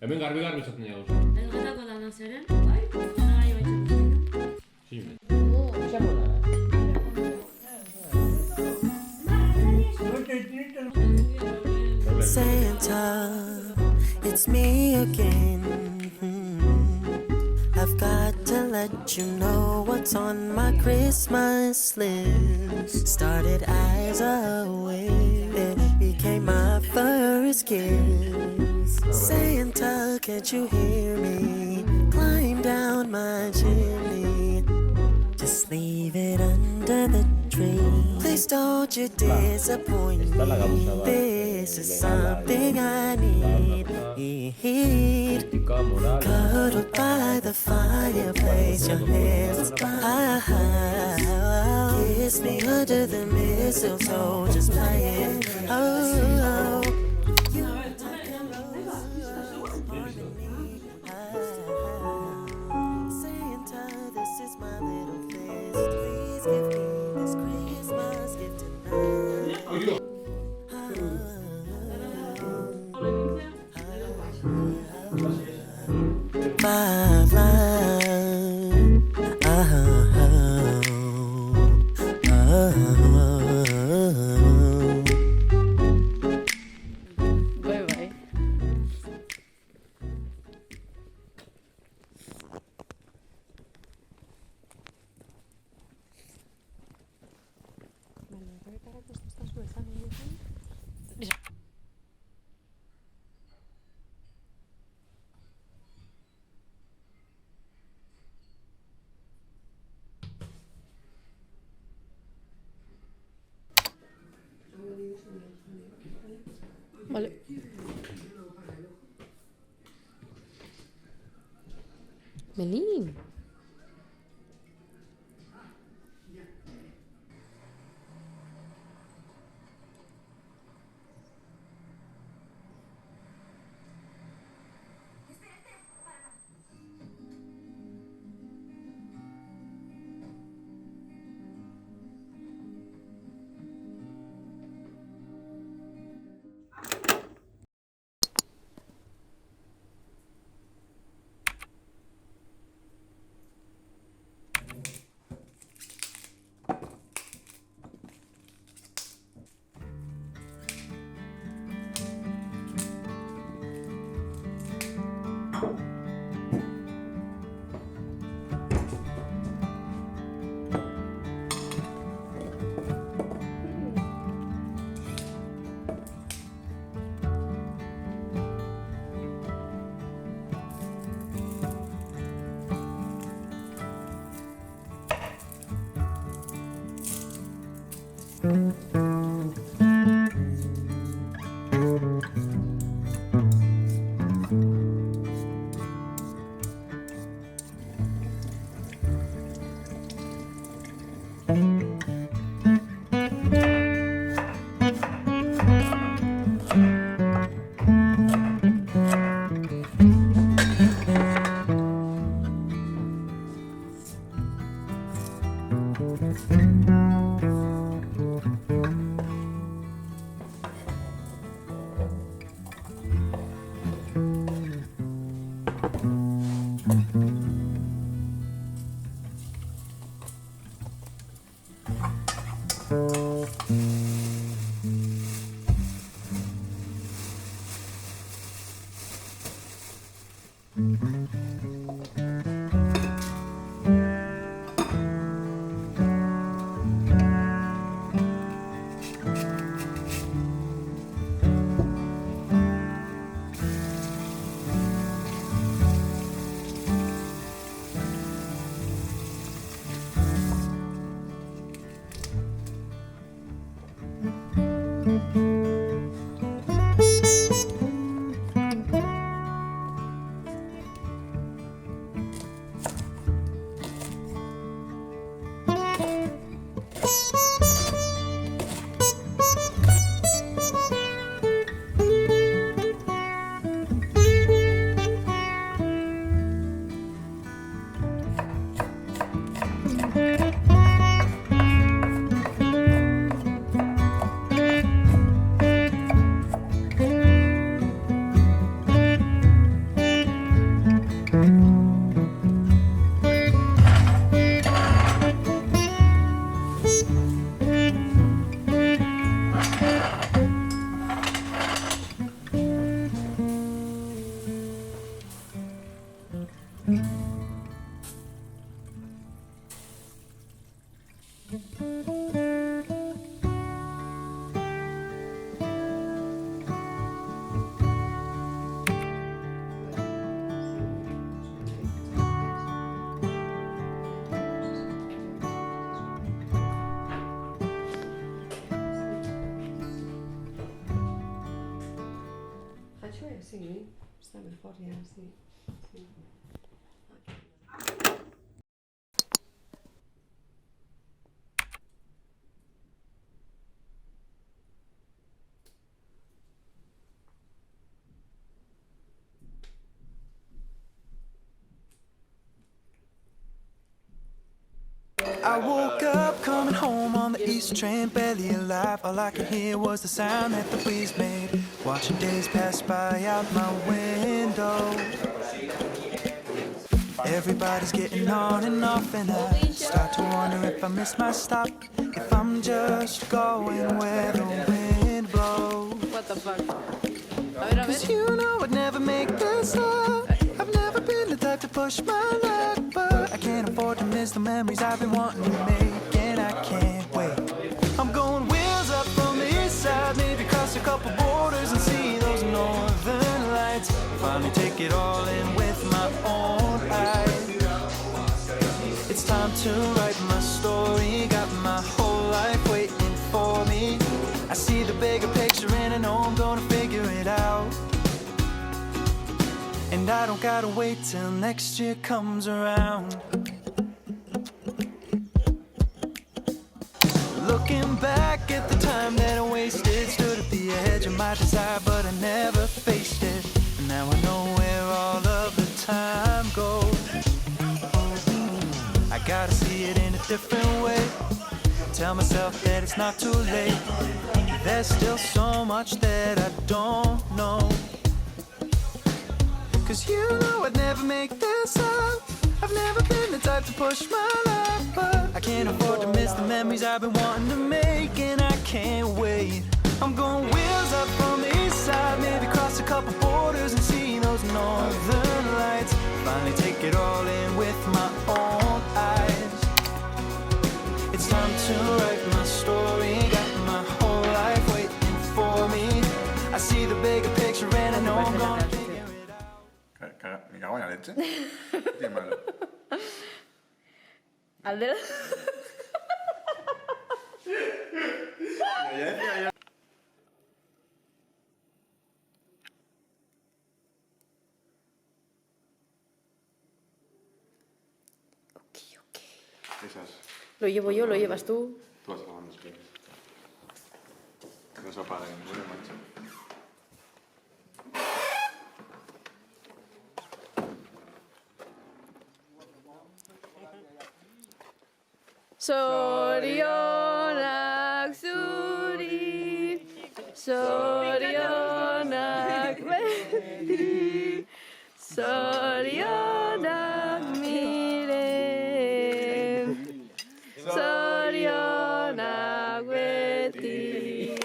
Hemen garbi esaten dira gauza. Ez gatako da nazeren, bai? Nahi baitxeko. Sime. Santa, it's me again. I've got to let you know what's on my Christmas list. Started as a wish, it became my first kiss. Santa, can't you hear me? Climb down my chimney. Just leave it under the tree. Please don't you disappoint me. This is something I need. Cuddled by the fireplace, your hands by. Kiss me under the mistletoe, just playing. Oh. Santa, this is my little list. Please give me this Christmas gift tonight. Five lines. Bai, bai. Vale. Melín. Sí, está mejor ya, sí. Sí. I woke up coming home on the east train, barely alive. All I could hear was the sound that the breeze made. Watching days pass by out my window. Everybody's getting on and off, and I start to wonder if I miss my stop, if I'm just going where the wind blows. What the fuck? Cause you know I'd never make this up. I've never been the type to push my luck, but I can't afford to miss the memories I've been wanting to make, and I can't wait. I'm going wheels up from the east side, maybe cross a couple borders and see those northern lights. Finally take it all in with my own eyes. It's time to write my story, got my whole life waiting for me. I see the bigger picture and I know I'm gonna figure it out. And I don't gotta wait till next year comes around. Looking back at the time that I wasted, stood at the edge of my desire, but I never faced it. And now I know where all of the time goes. I gotta see it in a different way. Tell myself that it's not too late. There's still so much that I don't know. Cause you know I'd never make this up. I've never been the type to push my luck, but I can't afford to miss the memories I've been wanting to make, and I can't wait. I'm going wheels up from the east side, maybe cross a couple borders and see those northern lights. Finally take it all in with my own eyes. It's time to write my story, got my whole life waiting for me. I see the bigger picture and I know I'm gonna figure it out. Me cago en la leche. Qué malo. Al de la... Esas. Lo llevo yo, lo llevas tú. Tú vas lavando los pies. No se apaga ninguna mancha. Zorionak zuri, zorionak beti, zorionak nire, zorionak beti.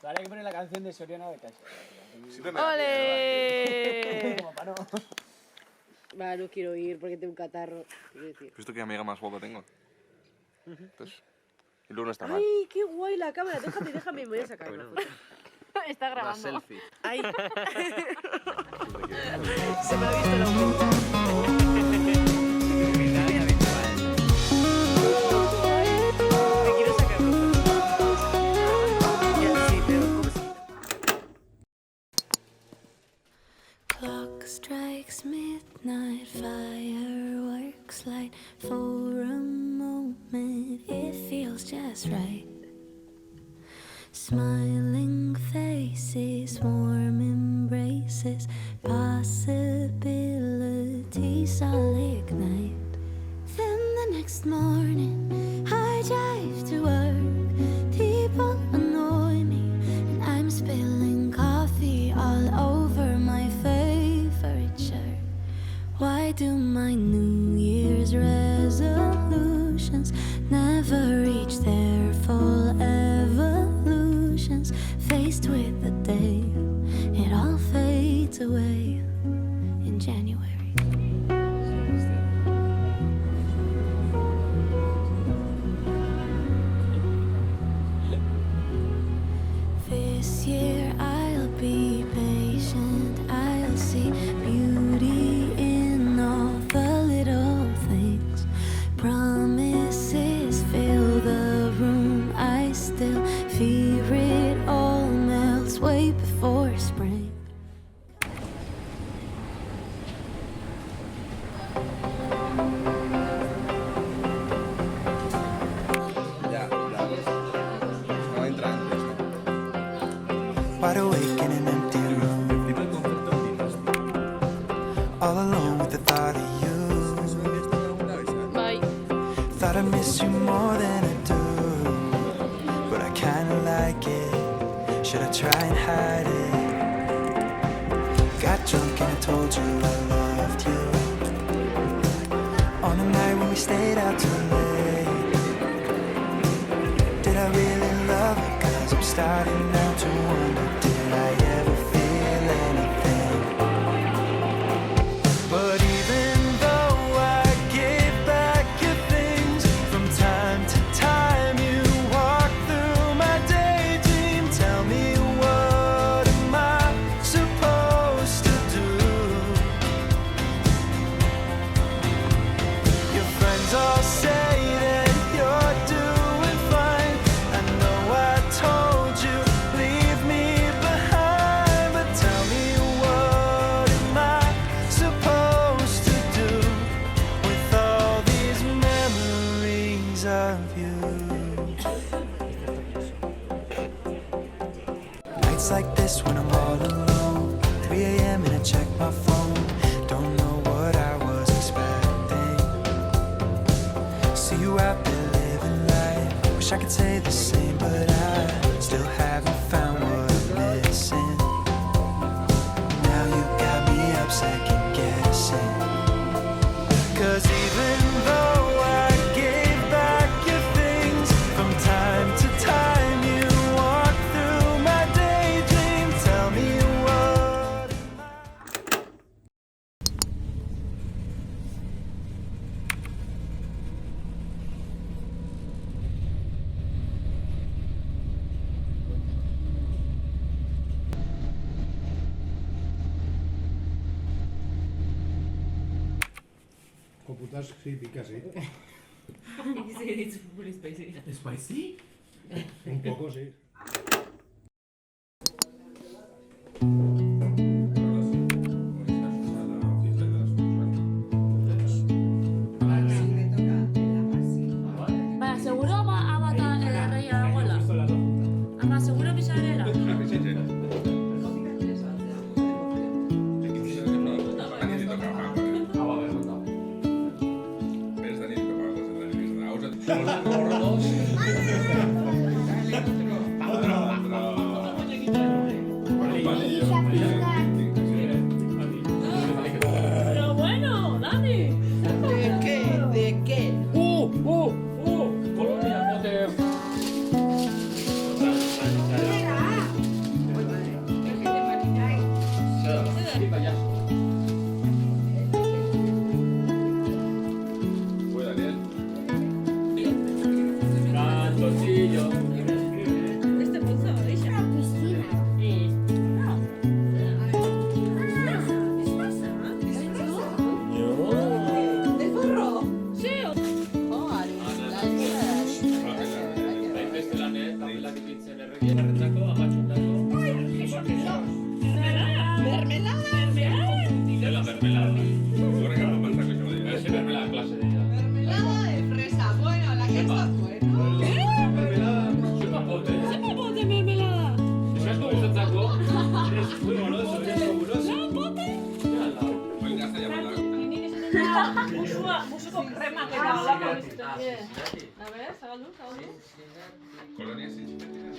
Ahora hay que poner la canción de Soriana de casa. ¡Ole! Como para no. Va, no quiero ir porque tengo un catarro. Quiero decir. ¿Visto qué amiga más guapa tengo? Entonces, y luego no está mal. ¡Ay, qué guay la cámara! Déjame, me voy a sacar una foto. Está grabando. selfie. ¡Ay! Se me ha visto la vuelta. Me quiero sacar una foto. Sí, pero ¿cómo se...? Clock strikes midnight, fireworks light. For a moment, it feels just right. Smiling faces, warm embraces, possibilities all ignite. Then the next morning, I drive to work. People annoy me, and I'm spilling coffee all over my favorite shirt. Why do my New Year's resolutions never reach their full evolutions? Faced with the day, it all fades away in January. This year I'll be patient, I'll see beauty in all the little things. Promises Thought I miss you more than I do, but I kinda like it. Should I try and hide it? Got drunk and I told you I loved you on a night when we stayed out too late. Did I really love her? 'Cause I'm starting now to wonder, did I ever feel anything? But even though I gave back your things, from time to time you walk through my daydream. Tell me, what am I supposed to do? Your friends all say that you're doing fine. I know I told you, leave me behind. But tell me, what am I supposed to do with all these memories of you? Nights like this when I'm all alone, 3 a.m. and I check my phone. Don't know what I was expecting. See you out there living life. Wish I could say the same, but I still haven't found what I'm missing. Now you got me up second guessing. 'Cause even though I gave back your things, from time to time you walk through my daydream. Tell me, what am I? Computas, sí, pica, sí. ¿Spicy? Un poco, sí. Ba, seguro bata erraia dagoela. Ama, seguro bizarela. Pero bueno, Dani. ¿De qué? Colonia, mote. Sí, payaso. Fue Daniel. Cantoncillo. Este pozo, deixa. ¿De zorro? Sí. Beste lanet, tabelak ikitzen erregien erretzako, amatxutako. Mermelada. Dela mermelada. Horrek ama martako izango dira. Ese mermelada klase dira. Mermelada de fresa. Bueno, la que está bueno. Mermelada. Zupa pote. Zer pote mermelada? Esasko gustatzako. Eres muy goloso, eres fabuloso. Pote? Buen gazta llamada. Musuko kremak eta olako bizito. A ver, zabaldu. Colonia sin chipetina.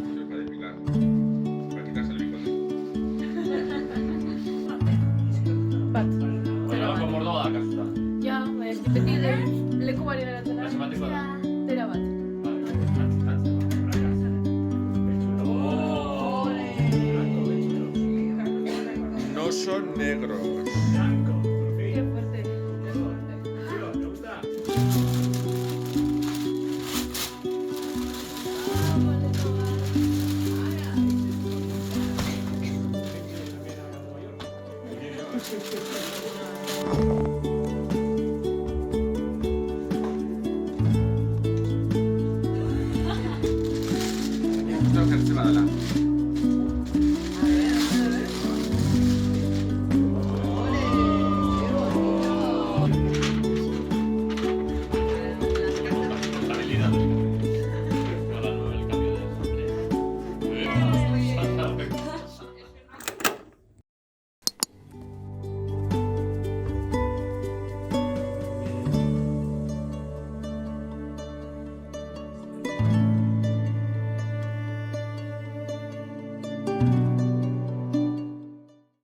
Eso es para depilar. Para quitarse el bigote. Baina bako mordoa da, kasuta. Ja, baina beti leku bari eratzen da. Matematikoa da. Tera bat. No son negros. Qué fuerte. Thank